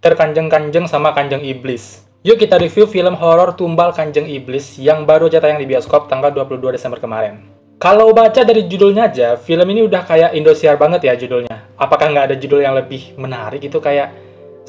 terkanjeng-kanjeng sama Kanjeng Iblis. Yuk kita review film horor Tumbal Kanjeng Iblis yang baru aja tayang di bioskop tanggal 22 Desember kemarin. Kalau baca dari judulnya aja, film ini udah kayak Indosiar banget ya judulnya. Apakah nggak ada judul yang lebih menarik itu kayak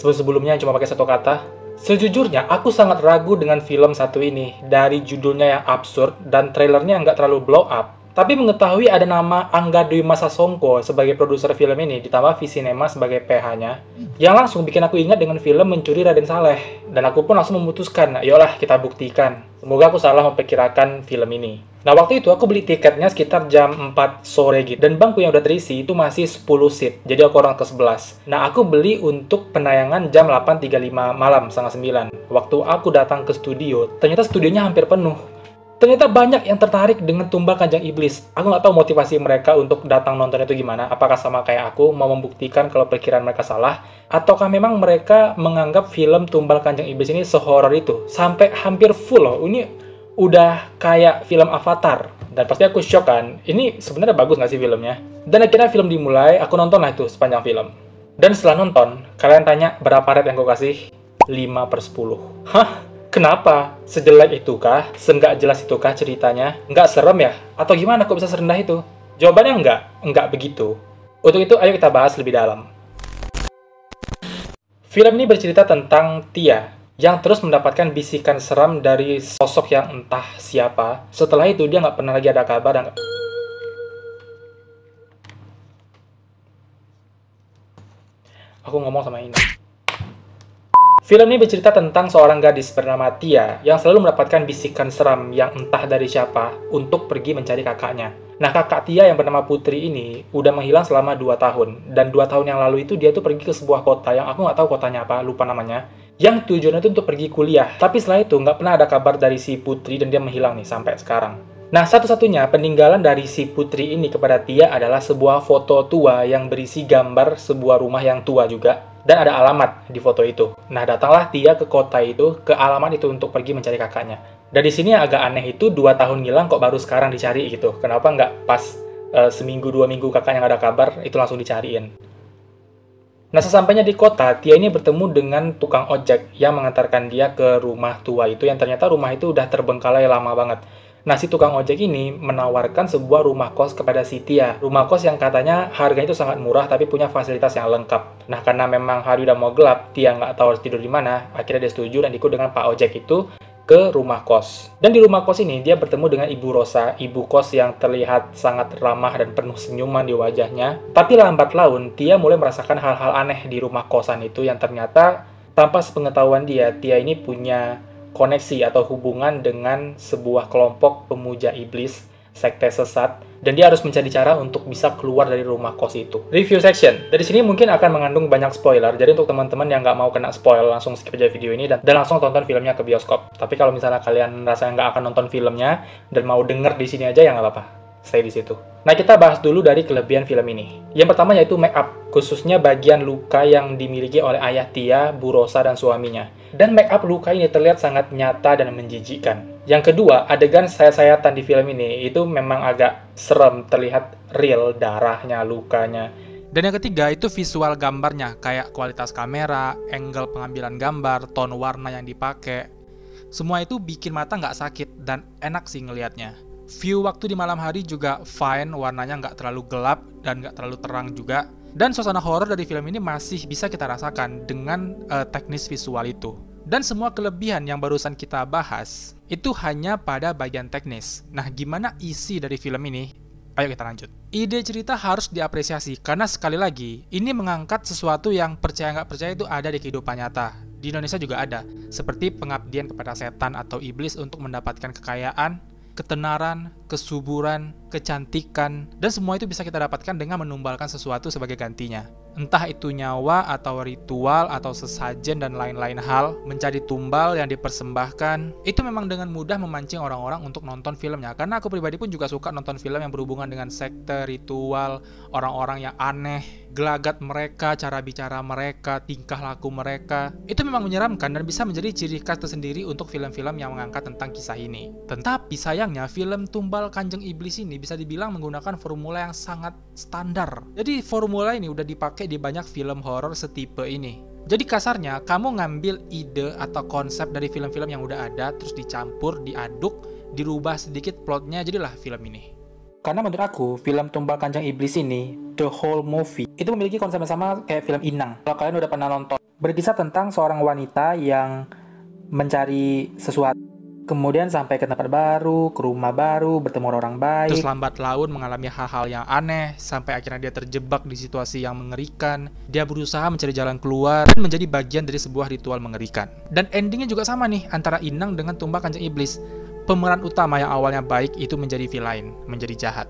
sebelum-sebelumnya yang cuma pakai satu kata? Sejujurnya, aku sangat ragu dengan film satu ini. Dari judulnya yang absurd dan trailernya nggak terlalu blow up. Tapi mengetahui ada nama Angga Dwi Masa Songko sebagai produser film ini, ditambah Visinema sebagai PH-nya, yang langsung bikin aku ingat dengan film Mencuri Raden Saleh. Dan aku pun langsung memutuskan, ayolah kita buktikan. Semoga aku salah memperkirakan film ini. Nah, waktu itu aku beli tiketnya sekitar jam 4 sore gitu. Dan bangku yang udah terisi itu masih 10 seat. Jadi aku orang ke-11. Nah, aku beli untuk penayangan jam 8.35 malam, setengah 9. Waktu aku datang ke studio, ternyata studionya hampir penuh. Ternyata banyak yang tertarik dengan Tumbal Kanjeng Iblis. Aku nggak tahu motivasi mereka untuk datang nonton itu gimana. Apakah sama kayak aku, mau membuktikan kalau perkiraan mereka salah? Ataukah memang mereka menganggap film Tumbal Kanjeng Iblis ini sehoror itu? Sampai hampir full loh. Ini udah kayak film Avatar. Dan pasti aku shock kan. Ini sebenarnya bagus nggak sih filmnya? Dan akhirnya film dimulai, aku nonton lah itu sepanjang film. Dan setelah nonton, kalian tanya berapa rate yang aku kasih? 5/10. Hah? Kenapa? Sejelek itukah? Seenggak jelas itukah ceritanya? Nggak serem ya? Atau gimana kok bisa serendah itu? Jawabannya enggak begitu. Untuk itu, ayo kita bahas lebih dalam. Film ini bercerita tentang Tia, yang terus mendapatkan bisikan seram dari sosok yang entah siapa. Setelah itu, dia nggak pernah lagi ada kabar dan aku ngomong sama ini. Film ini bercerita tentang seorang gadis bernama Tia yang selalu mendapatkan bisikan seram yang entah dari siapa untuk pergi mencari kakaknya. Nah, kakak Tia yang bernama Putri ini udah menghilang selama 2 tahun. Dan 2 tahun yang lalu itu dia tuh pergi ke sebuah kota yang aku nggak tahu kotanya apa, lupa namanya. Yang tujuannya itu untuk pergi kuliah. Tapi setelah itu nggak pernah ada kabar dari si Putri dan dia menghilang nih sampai sekarang. Nah, satu-satunya peninggalan dari si Putri ini kepada Tia adalah sebuah foto tua yang berisi gambar sebuah rumah yang tua juga. Dan ada alamat di foto itu. Nah, datanglah Tia ke kota itu, ke alamat itu untuk pergi mencari kakaknya. Dan di sini yang agak aneh itu 2 tahun ngilang kok baru sekarang dicari gitu. Kenapa nggak pas seminggu 2 minggu kakaknya nggak ada kabar, itu langsung dicariin. Nah, sesampainya di kota, Tia ini bertemu dengan tukang ojek yang mengantarkan dia ke rumah tua itu, yang ternyata rumah itu udah terbengkalai lama banget. Nah, si tukang ojek ini menawarkan sebuah rumah kos kepada si Tia. Rumah kos yang katanya harganya itu sangat murah tapi punya fasilitas yang lengkap. Nah, karena memang hari udah mau gelap, Tia nggak tahu harus tidur di mana, akhirnya dia setuju dan ikut dengan Pak Ojek itu ke rumah kos. Dan di rumah kos ini, dia bertemu dengan Ibu Rosa, ibu kos yang terlihat sangat ramah dan penuh senyuman di wajahnya. Tapi lambat laun, Tia mulai merasakan hal-hal aneh di rumah kosan itu yang ternyata tanpa sepengetahuan dia, Tia ini punya koneksi atau hubungan dengan sebuah kelompok pemuja iblis, sekte sesat, dan dia harus mencari cara untuk bisa keluar dari rumah kos itu. Review section. Dari sini mungkin akan mengandung banyak spoiler, jadi untuk teman-teman yang nggak mau kena spoil, langsung skip aja video ini dan langsung tonton filmnya ke bioskop. Tapi kalau misalnya kalian rasanya nggak akan nonton filmnya dan mau denger di sini aja, ya nggak apa-apa. Stay di situ. Nah, kita bahas dulu dari kelebihan film ini. Yang pertama yaitu make up, khususnya bagian luka yang dimiliki oleh ayah Tia, Bu Rosa, dan suaminya. Dan make up luka ini terlihat sangat nyata dan menjijikkan. Yang kedua, adegan sayat-sayatan di film ini itu memang agak serem, terlihat real darahnya, lukanya. Dan yang ketiga itu visual gambarnya, kayak kualitas kamera, angle pengambilan gambar, tone warna yang dipakai. Semua itu bikin mata nggak sakit dan enak sih ngelihatnya. View waktu di malam hari juga fine, warnanya nggak terlalu gelap dan nggak terlalu terang juga. Dan suasana horor dari film ini masih bisa kita rasakan dengan teknis visual itu. Dan semua kelebihan yang barusan kita bahas, itu hanya pada bagian teknis. Nah, gimana isi dari film ini? Ayo kita lanjut. Ide cerita harus diapresiasi, karena sekali lagi, ini mengangkat sesuatu yang percaya nggak percaya itu ada di kehidupan nyata. Di Indonesia juga ada, seperti pengabdian kepada setan atau iblis untuk mendapatkan kekayaan, ketenaran, kesuburan, kecantikan, dan semua itu bisa kita dapatkan dengan menumbalkan sesuatu sebagai gantinya. Entah itu nyawa atau ritual atau sesajen dan lain-lain hal, mencari tumbal yang dipersembahkan, itu memang dengan mudah memancing orang-orang untuk nonton filmnya. Karena aku pribadi pun juga suka nonton film yang berhubungan dengan sekte, ritual, orang-orang yang aneh, gelagat mereka, cara bicara mereka, tingkah laku mereka. Itu memang menyeramkan dan bisa menjadi ciri khas tersendiri untuk film-film yang mengangkat tentang kisah ini. Tetapi sayangnya, film Tumbal Kanjeng Iblis ini bisa dibilang menggunakan formula yang sangat standar. Jadi formula ini udah dipakai di banyak film horor setipe ini. Jadi kasarnya, kamu ngambil ide atau konsep dari film-film yang udah ada, terus dicampur, diaduk, dirubah sedikit plotnya, jadilah film ini. Karena menurut aku, film Tumbal Kanjeng Iblis ini, the whole movie, itu memiliki konsep yang sama kayak film Inang. Kalau kalian udah pernah nonton, berkisah tentang seorang wanita yang mencari sesuatu, kemudian sampai ke tempat baru, ke rumah baru, bertemu orang baik. Terus lambat laun mengalami hal-hal yang aneh, sampai akhirnya dia terjebak di situasi yang mengerikan. Dia berusaha mencari jalan keluar, dan menjadi bagian dari sebuah ritual mengerikan. Dan endingnya juga sama nih, antara Inang dengan Tumbal Kanjeng Iblis. Pemeran utama yang awalnya baik itu menjadi villain, menjadi jahat.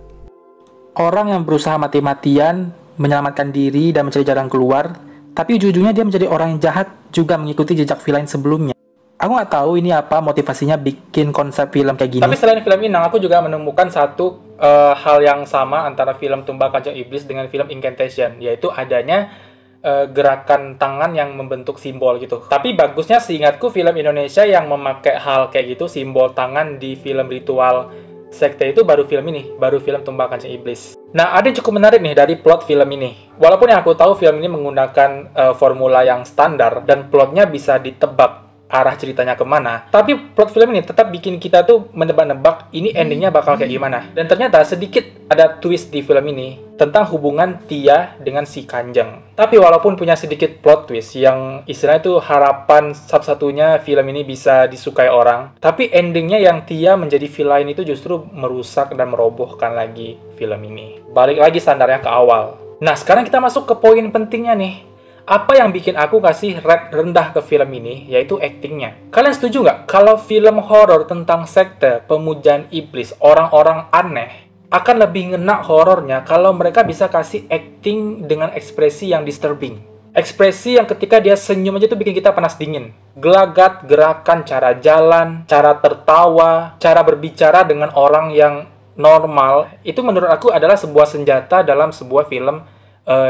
Orang yang berusaha mati-matian, menyelamatkan diri dan mencari jalan keluar, tapi ujung-ujungnya dia menjadi orang yang jahat, juga mengikuti jejak villain sebelumnya. Aku nggak tahu ini apa motivasinya bikin konsep film kayak gini. Tapi selain film Inang, aku juga menemukan satu hal yang sama antara film Tumbal Kanjeng Iblis dengan film Incantation, yaitu adanya gerakan tangan yang membentuk simbol gitu. Tapi bagusnya seingatku film Indonesia yang memakai hal kayak gitu, simbol tangan di film ritual sekte itu baru film ini, baru film Tumbal Kanjeng Iblis. Nah, ada yang cukup menarik nih dari plot film ini. Walaupun yang aku tahu film ini menggunakan formula yang standar dan plotnya bisa ditebak arah ceritanya kemana, tapi plot film ini tetap bikin kita tuh menebak-nebak ini endingnya bakal kayak gimana. Dan ternyata sedikit ada twist di film ini tentang hubungan Tia dengan si Kanjeng. Tapi walaupun punya sedikit plot twist yang istilahnya itu harapan satu-satunya film ini bisa disukai orang, tapi endingnya yang Tia menjadi villain itu justru merusak dan merobohkan lagi film ini. Balik lagi standarnya ke awal. Nah, sekarang kita masuk ke poin pentingnya nih. Apa yang bikin aku kasih rate rendah ke film ini, yaitu aktingnya. Kalian setuju nggak kalau film horor tentang sekte, pemujaan iblis, orang-orang aneh, akan lebih ngena horornya kalau mereka bisa kasih acting dengan ekspresi yang disturbing. Ekspresi yang ketika dia senyum aja tuh bikin kita panas dingin. Gelagat, gerakan, cara jalan, cara tertawa, cara berbicara dengan orang yang normal, itu menurut aku adalah sebuah senjata dalam sebuah film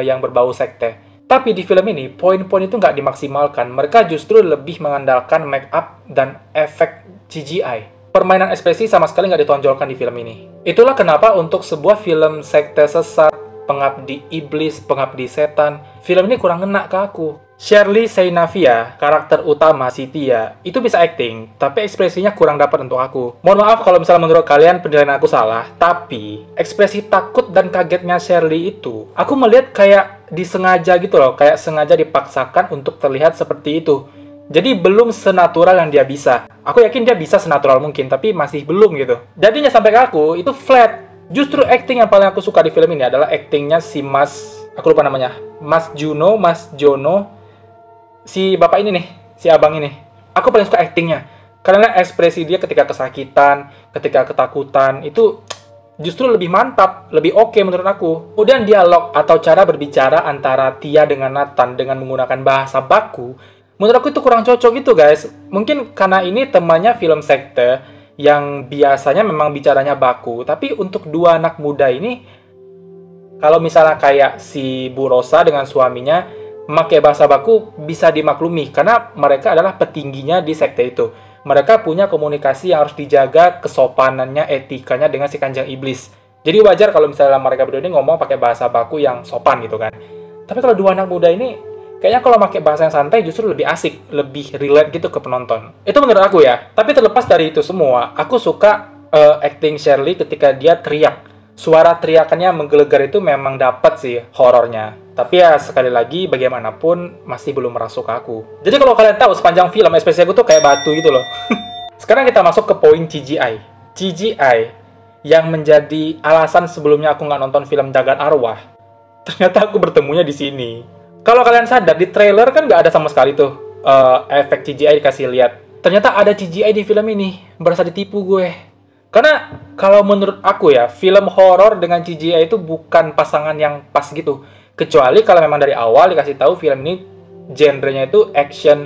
yang berbau sekte. Tapi di film ini, poin-poin itu nggak dimaksimalkan. Mereka justru lebih mengandalkan make up dan efek CGI. Permainan ekspresi sama sekali nggak ditonjolkan di film ini. Itulah kenapa untuk sebuah film sekte sesat, pengabdi iblis, pengabdi setan, film ini kurang ngena ke aku. Shirley Seinavia, karakter utama si Tia, itu bisa acting, tapi ekspresinya kurang dapat untuk aku. Mohon maaf kalau misalnya menurut kalian penilaian aku salah, tapi ekspresi takut dan kagetnya Shirley itu, aku melihat kayak disengaja gitu loh, kayak sengaja dipaksakan untuk terlihat seperti itu. Jadi belum senatural yang dia bisa. Aku yakin dia bisa senatural mungkin, tapi masih belum gitu. Jadinya sampai ke aku, itu flat. Justru acting yang paling aku suka di film ini adalah actingnya si aku lupa namanya, Mas Jono, si bapak ini nih, si abang ini. Aku paling suka actingnya. Karena ekspresi dia ketika kesakitan, ketika ketakutan, itu justru lebih mantap, lebih oke menurut aku. Kemudian dialog atau cara berbicara antara Tia dengan Nathan dengan menggunakan bahasa baku, menurut aku itu kurang cocok gitu guys. Mungkin karena ini temannya film sekte yang biasanya memang bicaranya baku. Tapi untuk dua anak muda ini, kalau misalnya kayak si Bu Rosa dengan suaminya memakai bahasa baku bisa dimaklumi karena mereka adalah petingginya di sekte itu. Mereka punya komunikasi yang harus dijaga kesopanannya, etikanya dengan si Kanjeng Iblis. Jadi wajar kalau misalnya mereka berdua ini ngomong pakai bahasa baku yang sopan gitu kan. Tapi kalau dua anak muda ini, kayaknya kalau pakai bahasa yang santai justru lebih asik, lebih relate gitu ke penonton. Itu menurut aku ya. Tapi terlepas dari itu semua, aku suka acting Shirley ketika dia teriak. Suara teriakannya menggelegar itu memang dapat sih horornya. Tapi ya sekali lagi bagaimanapun masih belum merasuk ke aku. Jadi kalau kalian tahu sepanjang film ekspresi aku tuh kayak batu gitu loh. Sekarang kita masuk ke poin CGI. CGI yang menjadi alasan sebelumnya aku nggak nonton film Jagat Arwah. Ternyata aku bertemunya di sini. Kalau kalian sadar di trailer kan nggak ada sama sekali tuh efek CGI dikasih lihat. Ternyata ada CGI di film ini. Berasa ditipu gue. Karena kalau menurut aku ya, film horor dengan CGI itu bukan pasangan yang pas gitu. Kecuali kalau memang dari awal dikasih tahu film ini genrenya itu action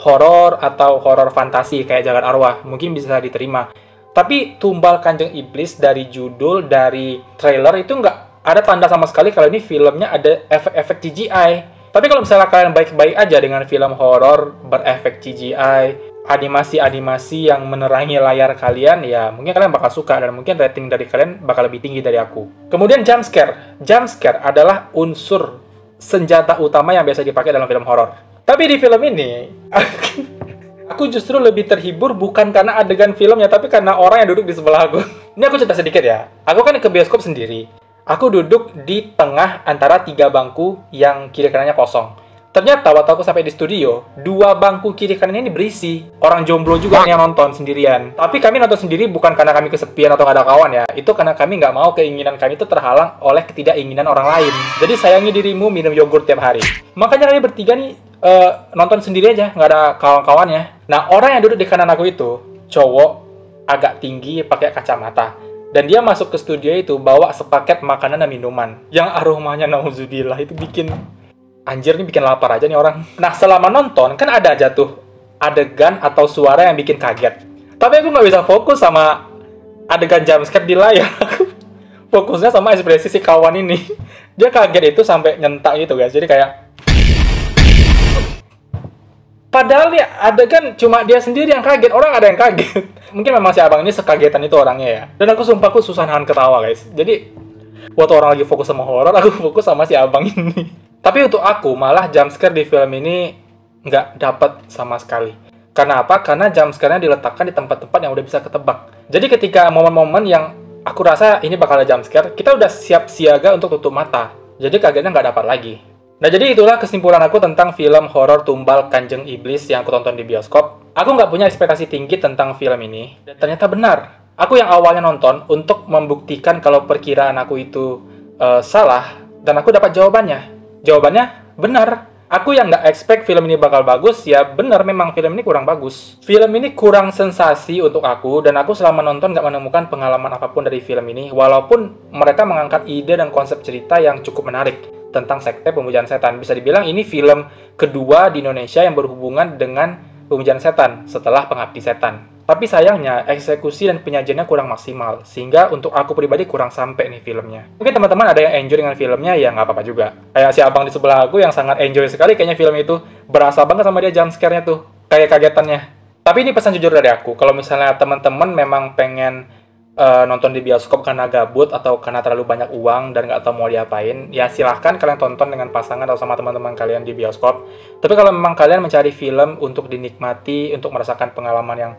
horor atau horor fantasi kayak Jagat Arwah, mungkin bisa diterima. Tapi Tumbal Kanjeng Iblis dari judul, dari trailer itu nggak ada tanda sama sekali kalau ini filmnya ada efek-efek CGI. Tapi kalau misalnya kalian baik-baik aja dengan film horor berefek CGI, animasi-animasi yang menerangi layar kalian, ya mungkin kalian bakal suka dan mungkin rating dari kalian bakal lebih tinggi dari aku. Kemudian jump scare. Jump scare adalah unsur senjata utama yang biasa dipakai dalam film horor. Tapi di film ini, aku justru lebih terhibur bukan karena adegan filmnya, tapi karena orang yang duduk di sebelah aku. Ini aku cerita sedikit ya. Aku kan ke bioskop sendiri. Aku duduk di tengah antara 3 bangku yang kiri kanannya kosong. Ternyata waktu aku sampai di studio, 2 bangku kiri kanan ini berisi. Orang jomblo juga yang nonton sendirian. Tapi kami nonton sendiri bukan karena kami kesepian atau gak ada kawan ya. Itu karena kami nggak mau keinginan kami itu terhalang oleh ketidakinginan orang lain. Jadi sayangi dirimu minum yogurt tiap hari. Makanya kami bertiga nih nonton sendiri aja, nggak ada kawan-kawannya. Nah, orang yang duduk di kanan aku itu, cowok, agak tinggi, pakai kacamata. Dan dia masuk ke studio itu bawa sepaket makanan dan minuman. Yang aromanya nauzubillah itu bikin... Anjir, nih bikin lapar aja nih orang. Nah, selama nonton, kan ada aja tuh adegan atau suara yang bikin kaget. Tapi aku nggak bisa fokus sama adegan jumpscare di layar. Fokusnya sama ekspresi si kawan ini. Dia kaget itu sampai nyentak gitu guys. Jadi kayak... Padahal nih adegan cuma dia sendiri yang kaget. Orang ada yang kaget. Mungkin memang si abang ini sekagetan itu orangnya ya. Dan aku sumpah aku susah nahan ketawa guys. Jadi, waktu orang lagi fokus sama horor, aku fokus sama si abang ini. Tapi untuk aku, malah jumpscare di film ini nggak dapat sama sekali. Karena apa? Karena jumpscare-nya diletakkan di tempat-tempat yang udah bisa ketebak. Jadi ketika momen-momen yang aku rasa ini bakal ada jumpscare, kita udah siap siaga untuk tutup mata. Jadi kagetnya nggak dapat lagi. Nah, jadi itulah kesimpulan aku tentang film horor Tumbal Kanjeng Iblis yang aku tonton di bioskop. Aku nggak punya ekspektasi tinggi tentang film ini. Dan ternyata benar. Aku yang awalnya nonton untuk membuktikan kalau perkiraan aku itu salah, dan aku dapat jawabannya. Jawabannya benar. Aku yang nggak expect film ini bakal bagus, ya benar memang film ini kurang bagus. Film ini kurang sensasi untuk aku, dan aku selama nonton nggak menemukan pengalaman apapun dari film ini, walaupun mereka mengangkat ide dan konsep cerita yang cukup menarik tentang sekte pemujaan setan. Bisa dibilang ini film kedua di Indonesia yang berhubungan dengan pemujaan setan setelah Pengabdi Setan. Tapi sayangnya, eksekusi dan penyajiannya kurang maksimal, sehingga untuk aku pribadi kurang sampai nih filmnya. Mungkin teman-teman ada yang enjoy dengan filmnya, ya nggak apa-apa juga. Kayak si abang di sebelah aku yang sangat enjoy sekali kayaknya film itu. Berasa banget sama dia jumpscare-nya tuh, kayak kagetannya. Tapi ini pesan jujur dari aku, kalau misalnya teman-teman memang pengen nonton di bioskop karena gabut atau karena terlalu banyak uang dan nggak tahu mau diapain, ya silahkan kalian tonton dengan pasangan atau sama teman-teman kalian di bioskop. Tapi kalau memang kalian mencari film untuk dinikmati, untuk merasakan pengalaman yang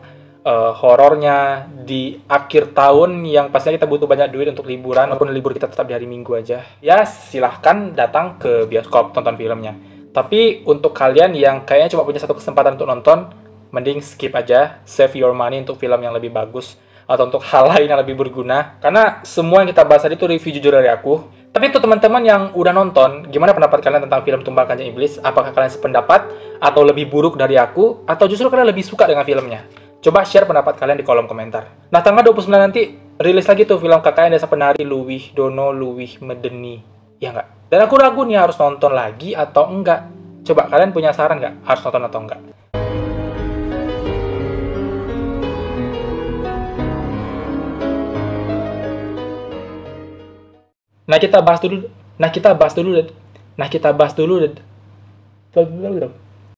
horornya di akhir tahun yang pastinya kita butuh banyak duit untuk liburan, walaupun libur kita tetap di hari Minggu aja, ya silahkan datang ke bioskop tonton filmnya. Tapi untuk kalian yang kayaknya cuma punya satu kesempatan untuk nonton, mending skip aja, save your money untuk film yang lebih bagus atau untuk hal lain yang lebih berguna, karena semua yang kita bahas tadi itu review jujur dari aku. Tapi untuk teman-teman yang udah nonton, gimana pendapat kalian tentang film Tumbal Kanjeng Iblis? Apakah kalian sependapat atau lebih buruk dari aku, atau justru kalian lebih suka dengan filmnya? Coba share pendapat kalian di kolom komentar. Nah, tanggal 29 nanti rilis lagi tuh film KKN Desa Penari Luwih Dono Luwih Medeni. Ya nggak? Dan aku ragu nih harus nonton lagi atau enggak. Coba kalian punya saran nggak? Harus nonton atau enggak? Nah, kita bahas dulu.